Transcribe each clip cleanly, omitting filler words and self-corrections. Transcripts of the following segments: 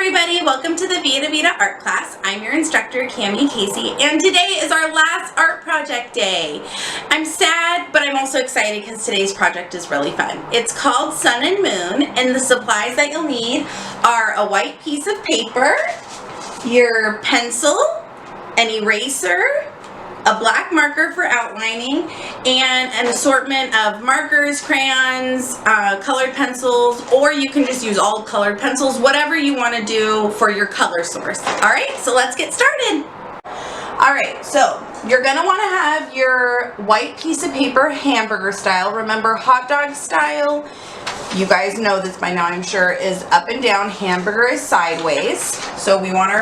everybody, welcome to the Via Vita art class. I'm your instructor, Cami Casey, and today is our last art project day. I'm sad, but I'm also excited because today's project is really fun. It's called Sun and Moon, and the supplies that you'll need are a white piece of paper, your pencil, an eraser, a black marker for outlining, and an assortment of markers, crayons, colored pencils, or you can just use all colored pencils, whatever you want to do for your color source. Alright, so let's get started. Alright, so you're going to want to have your white piece of paper hamburger style. Remember, hot dog style, you guys know this by now, I'm sure, is up and down. Hamburger is sideways. So we want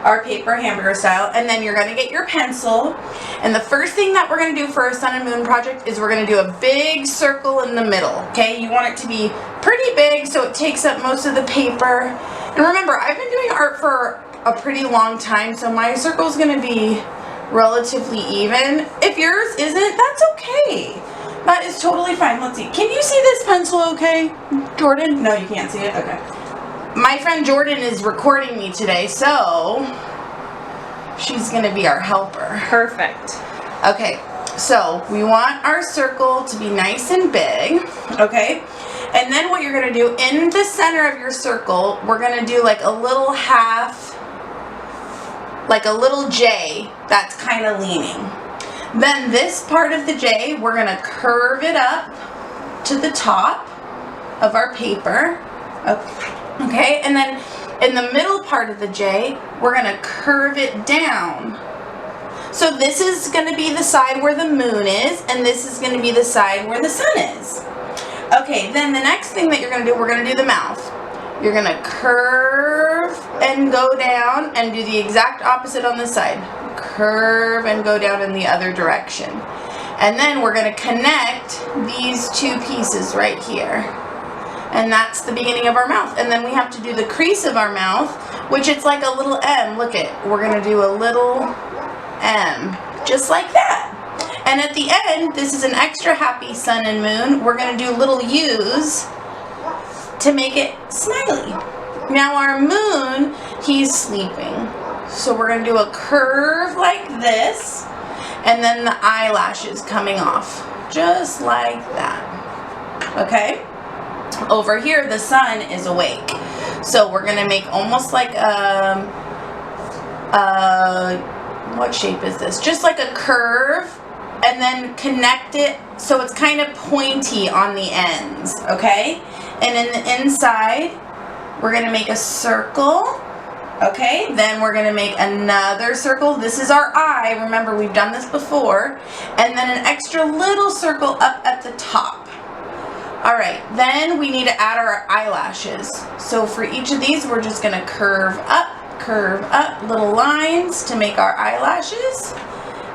our paper hamburger style, and then you're going to get your pencil, and the first thing that we're going to do for our sun and moon project is we're going to do a big circle in the middle. Okay, you want it to be pretty big so it takes up most of the paper. And remember, I've been doing art for a pretty long time, so my circle is going to be relatively even. If yours isn't, that's okay. That is totally fine. Let's see, can you see this pencil okay, Jordan? No, you can't see it? Okay. My friend Jordan is recording me today, so she's going to be our helper. Perfect. Okay, so we want our circle to be nice and big, okay? And then what you're going to do, in the center of your circle, we're going to do like a little half, like a little J that's kind of leaning. Then this part of the J, we're going to curve it up to the top of our paper. Okay, and then in the middle part of the J, we're going to curve it down. So this is going to be the side where the moon is, and this is going to be the side where the sun is. Okay, then the next thing that you're going to do, we're going to do the mouth. You're going to curve and go down and do the exact opposite on this side. Curve and go down in the other direction. And then we're going to connect these two pieces right here. And that's the beginning of our mouth. And then we have to do the crease of our mouth, which it's like a little M. Look it, we're going to do a little M, just like that. And at the end, this is an extra happy sun and moon. We're going to do little U's to make it smiley. Now our moon, he's sleeping. So we're going to do a curve like this, and then the eyelashes coming off, just like that. Okay? Over here, the sun is awake. So we're going to make almost like what shape is this? Just like a curve, and then connect it so it's kind of pointy on the ends, okay? And in the inside, we're going to make a circle, okay? Then we're going to make another circle. This is our eye. Remember, we've done this before. And then an extra little circle up at the top. Alright, then we need to add our eyelashes. So for each of these, we're just going to curve up little lines to make our eyelashes.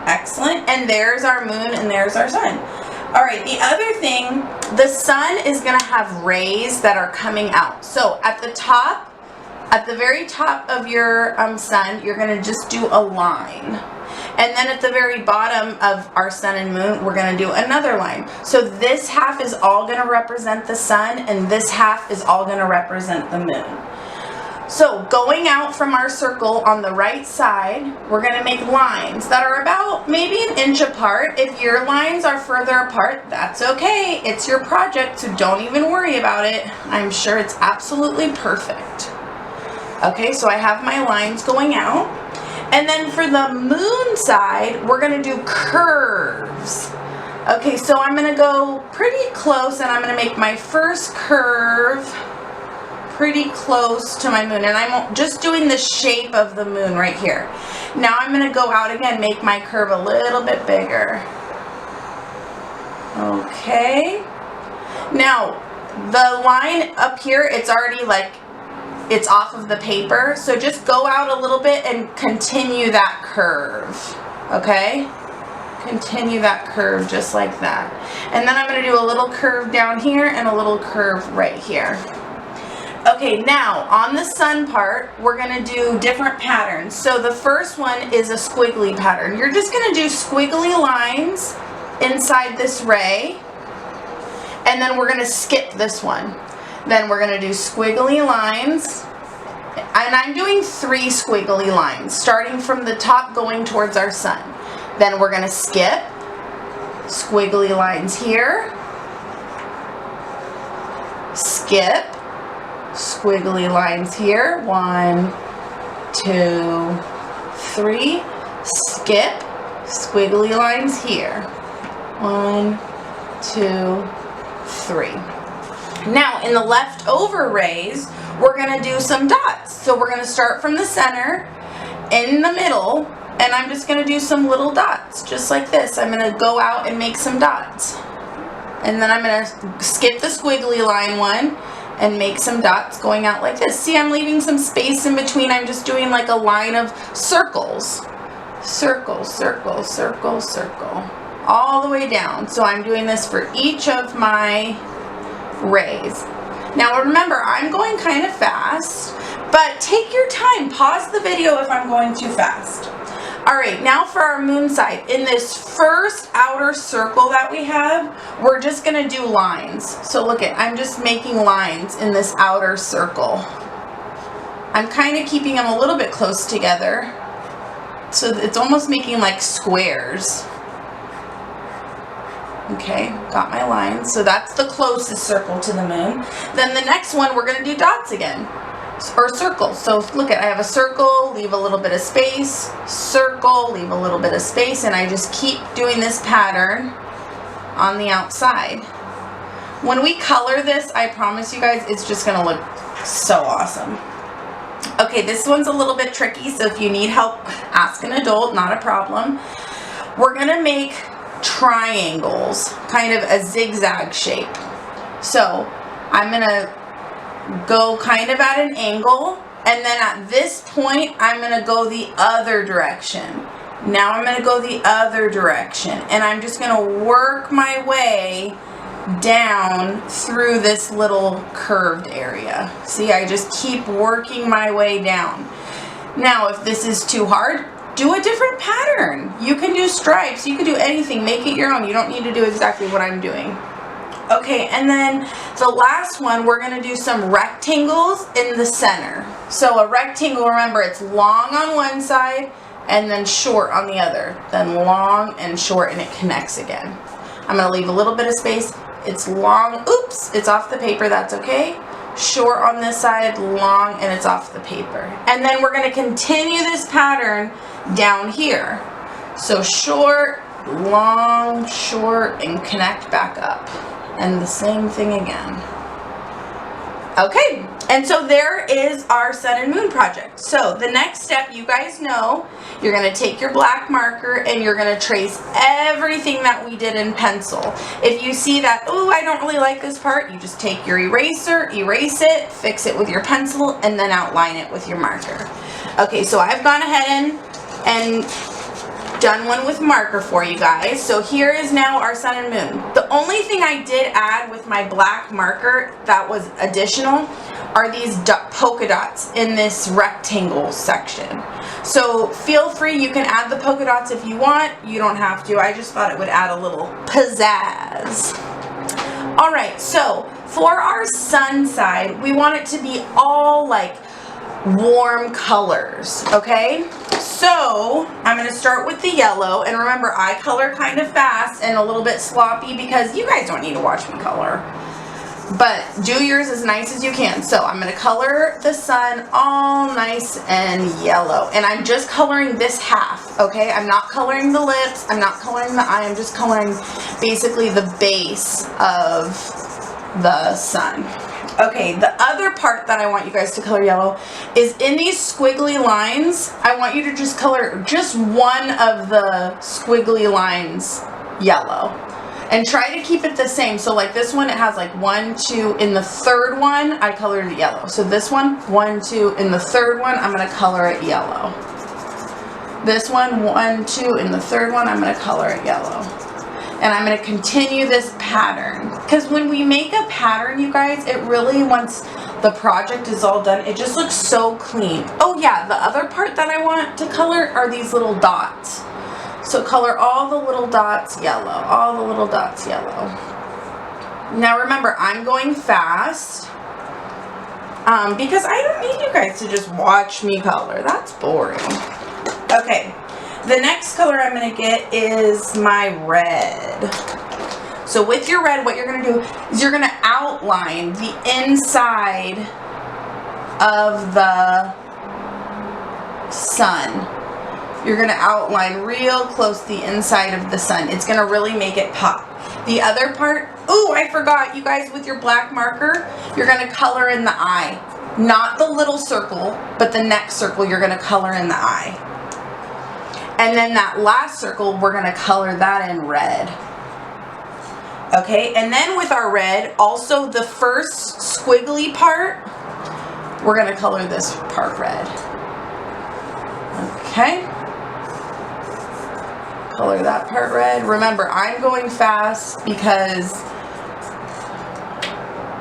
Excellent. And there's our moon and there's our sun. Alright, the other thing, the sun is going to have rays that are coming out. So at the top, at the very top of your sun, you're going to just do a line. And then at the very bottom of our sun and moon, we're going to do another line. So this half is all going to represent the sun, and this half is all going to represent the moon. So going out from our circle on the right side, we're going to make lines that are about maybe an inch apart. If your lines are further apart, that's okay. It's your project, so don't even worry about it. I'm sure it's absolutely perfect. Okay, so I have my lines going out. And then for the moon side, we're going to do curves. Okay, so I'm going to go pretty close, and I'm going to make my first curve pretty close to my moon. And I'm just doing the shape of the moon right here. Now I'm going to go out again, make my curve a little bit bigger. Okay. Now, the line up here, it's already like, it's off of the paper, so just go out a little bit and continue that curve, okay? Continue that curve just like that. And then I'm going to do a little curve down here and a little curve right here. Okay, now on the sun part, we're going to do different patterns. So the first one is a squiggly pattern. You're just going to do squiggly lines inside this ray, and then we're going to skip this one. Then we're going to do squiggly lines And I'm doing 3 squiggly lines, starting from the top going towards our sun. Then we're going to skip, squiggly lines here, skip, squiggly lines here, 1, 2, 3, skip, squiggly lines here, 1, 2, 3. Now in the leftover rays, we're going to do some dots. So we're going to start from the center, in the middle, and I'm just going to do some little dots, just like this. I'm going to go out and make some dots. And then I'm going to skip the squiggly line one and make some dots going out like this. See, I'm leaving some space in between. I'm just doing like a line of circles. Circle, circle, circle, circle, all the way down. So I'm doing this for each of my rays. Now remember, I'm going kind of fast, but take your time. Pause the video if I'm going too fast. All right, now for our moon side. In this first outer circle that we have, we're just gonna do lines. So look at, I'm just making lines in this outer circle. I'm kind of keeping them a little bit close together. So it's almost making like squares. Okay, got my lines. So that's the closest circle to the moon. Then the next one, we're gonna do dots again, or circles. So look at, I have a circle, leave a little bit of space, circle, leave a little bit of space, and I just keep doing this pattern on the outside. When we color this, I promise you guys, it's just gonna look so awesome. Okay, this one's a little bit tricky, so if you need help, ask an adult, not a problem. We're gonna make triangles, kind of a zigzag shape. So I'm gonna go kind of at an angle, and then at this point I'm gonna go the other direction. Now I'm gonna go the other direction, and I'm just gonna work my way down through this little curved area. See, I just keep working my way down. Now if this is too hard, do a different pattern. You can do stripes, you can do anything, make it your own. You don't need to do exactly what I'm doing. Okay, and then the last one, we're gonna do some rectangles in the center. So a rectangle, remember, it's long on one side and then short on the other, then long and short, and it connects again. I'm gonna leave a little bit of space. It's long, oops, it's off the paper, that's okay. Short on this side, long, and it's off the paper. And then we're gonna continue this pattern down here. So short, long, short, and connect back up. And the same thing again. Okay, and so there is our sun and moon project. So the next step, you guys know, you're gonna take your black marker and you're gonna trace everything that we did in pencil. If you see that, oh, I don't really like this part, you just take your eraser, erase it, fix it with your pencil, and then outline it with your marker. Okay, so I've gone ahead and done one with marker for you guys. So here is now our sun and moon. The only thing I did add with my black marker that was additional are these polka dots in this rectangle section. So feel free, you can add the polka dots if you want. You don't have to. I just thought it would add a little pizzazz. All right, so for our sun side, we want it to be all like warm colors, okay? So I'm going to start with the yellow, and remember, I color kind of fast and a little bit sloppy because you guys don't need to watch me color, but do yours as nice as you can. So I'm going to color the sun all nice and yellow, and I'm just coloring this half, okay? I'm not coloring the lips, I'm not coloring the eye, I'm just coloring basically the base of the sun. Okay, the other part that I want you guys to color yellow is in these squiggly lines. I want you to just color just one of the squiggly lines yellow. And try to keep it the same. So like this one, it has like 1, 2. In the third one, I colored it yellow. So this one, 1, 2. In the third one, I'm going to color it yellow. This one, 1, 2. In the third one, I'm going to color it yellow. And I'm going to continue this pattern. Because when we make a pattern, you guys, it really, once the project is all done, it just looks so clean. Oh yeah, the other part that I want to color are these little dots. So color all the little dots yellow, all the little dots yellow. Now remember, I'm going fast. because I don't need you guys to just watch me color. That's boring. Okay, the next color I'm going to get is my red. So with your red, what you're going to do is you're going to outline the inside of the sun. You're going to outline real close the inside of the sun. It's going to really make it pop. The other part, oh, I forgot, you guys, with your black marker, you're going to color in the eye. Not the little circle, but the next circle you're going to color in the eye. And then that last circle, we're going to color that in red. Okay, and then with our red, also the first squiggly part, we're going to color this part red. Okay. Color that part red. Remember, I'm going fast because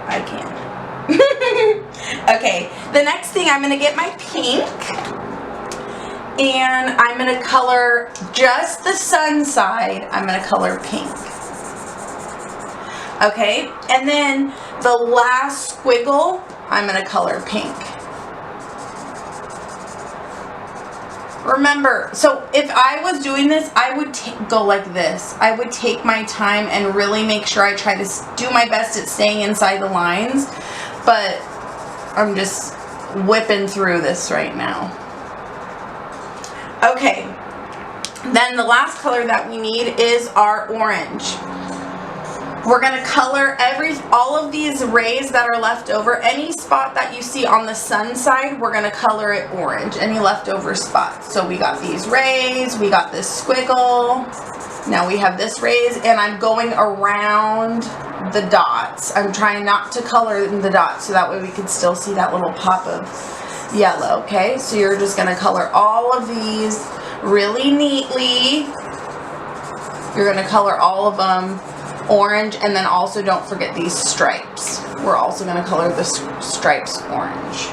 I can. Okay, the next thing, I'm going to get my pink. And I'm going to color just the sun side. I'm going to color pink. Okay, and then the last squiggle, I'm going to color pink. Remember, so if I was doing this, I would go like this. I would take my time and really make sure I try to do my best at staying inside the lines, but I'm just whipping through this right now. Okay, then the last color that we need is our orange. We're going to color all of these rays that are left over. Any spot that you see on the sun side, we're going to color it orange. Any leftover spots. So we got these rays, we got this squiggle, now we have this rays, and I'm going around the dots. I'm trying not to color in the dots so that way we can still see that little pop of yellow, okay? So you're just going to color all of these really neatly. You're going to color all of them orange, and then also don't forget these stripes. We're also going to color the stripes orange.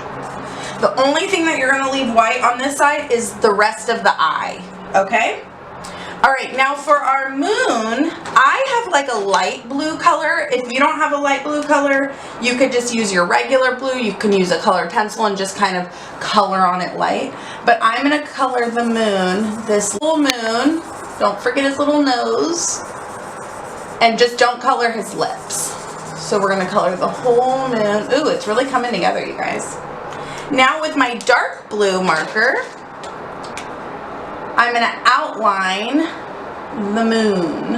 The only thing that you're going to leave white on this side is the rest of the eye, okay? Alright, now for our moon, I have like a light blue color. If you don't have a light blue color, you could just use your regular blue. You can use a colored pencil and just kind of color on it light. But I'm going to color the moon, this little moon. Don't forget his little nose. And just don't color his lips. So we're going to color the whole moon. Ooh, it's really coming together, you guys. Now with my dark blue marker, I'm going to outline the moon.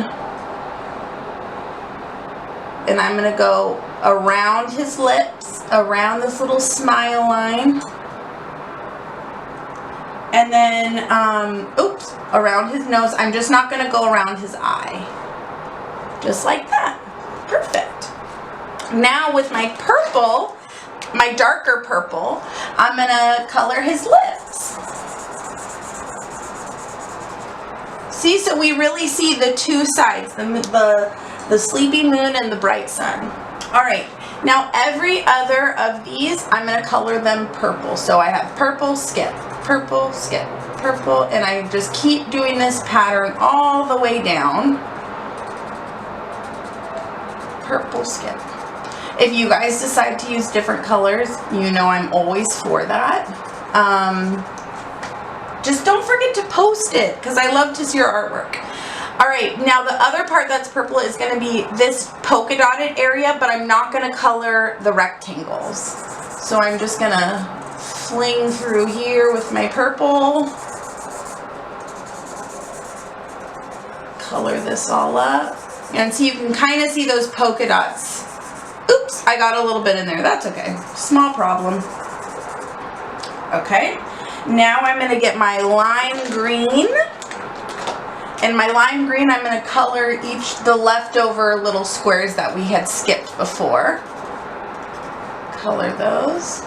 And I'm going to go around his lips, around this little smile line. And then, oops, around his nose. I'm just not going to go around his eye. Just like that. Perfect. Now with my purple, my darker purple, I'm going to color his lips. See, so we really see the two sides, the sleeping moon and the bright sun. All right, now every other of these, I'm going to color them purple. So I have purple, skip, purple, skip, purple, and I just keep doing this pattern all the way down. Purple, skip. If you guys decide to use different colors, you know I'm always for that. Just don't forget to post it because I love to see your artwork. Alright, now the other part that's purple is going to be this polka dotted area, but I'm not going to color the rectangles. So I'm just going to fling through here with my purple. Color this all up. And so you can kind of see those polka dots. Oops, I got a little bit in there. That's okay. Small problem. Okay. Now I'm going to get my lime green. And my lime green, I'm going to color the leftover little squares that we had skipped before. Color those.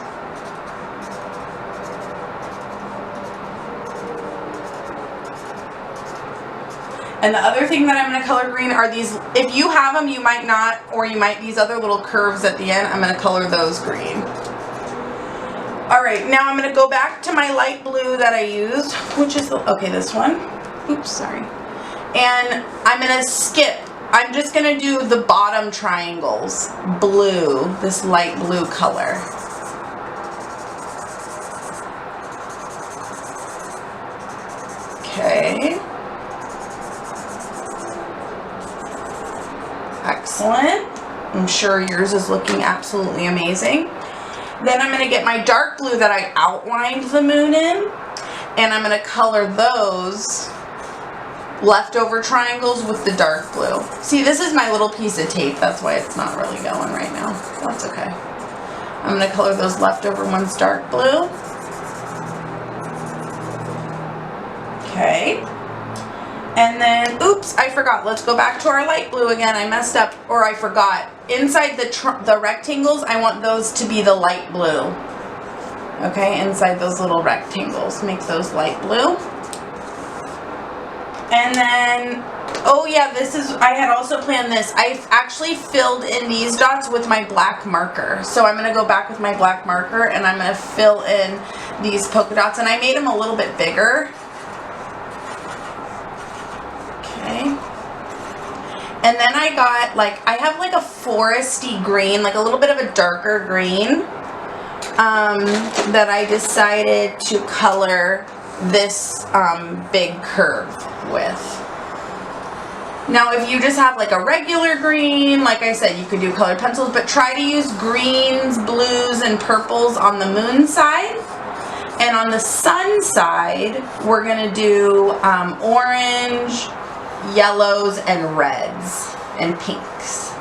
And the other thing that I'm going to color green are these, if you have them, you might not, or you might, these other little curves at the end, I'm going to color those green. Alright, now I'm going to go back to my light blue that I used, which is, okay, this one. Oops, sorry. And I'm going to skip. I'm just going to do the bottom triangles, blue, this light blue color. Excellent. I'm sure yours is looking absolutely amazing. Then I'm going to get my dark blue that I outlined the moon in, and I'm going to color those leftover triangles with the dark blue. See, this is my little piece of tape. That's why it's not really going right now. That's okay. I'm going to color those leftover ones dark blue. Okay. And then, oops, I forgot. Let's go back to our light blue again. I messed up, or I forgot. Inside the rectangles, I want those to be the light blue. Okay, inside those little rectangles, make those light blue. And then, oh yeah, I had also planned this. I actually filled in these dots with my black marker. So I'm gonna go back with my black marker and I'm gonna fill in these polka dots, and I made them a little bit bigger. Okay. And then I got I have like a foresty green, like a little bit of a darker green, that I decided to color this big curve with. Now if you just have like a regular green, like I said, you could do colored pencils, but try to use greens, blues, and purples on the moon side. And on the sun side, we're gonna do orange, yellows, and reds, and pinks.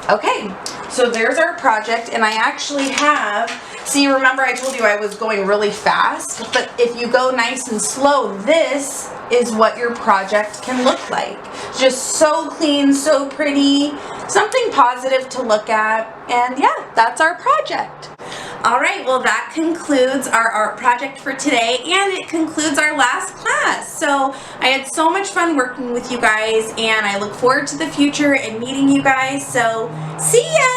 Okay, so there's our project, and I actually have, see, remember I told you I was going really fast, but if you go nice and slow, this is what your project can look like. Just so clean, so pretty, something positive to look at, and yeah, that's our project. Alright, well that concludes our art project for today, and it concludes our last class. So I had so much fun working with you guys, and I look forward to the future and meeting you guys, so see ya!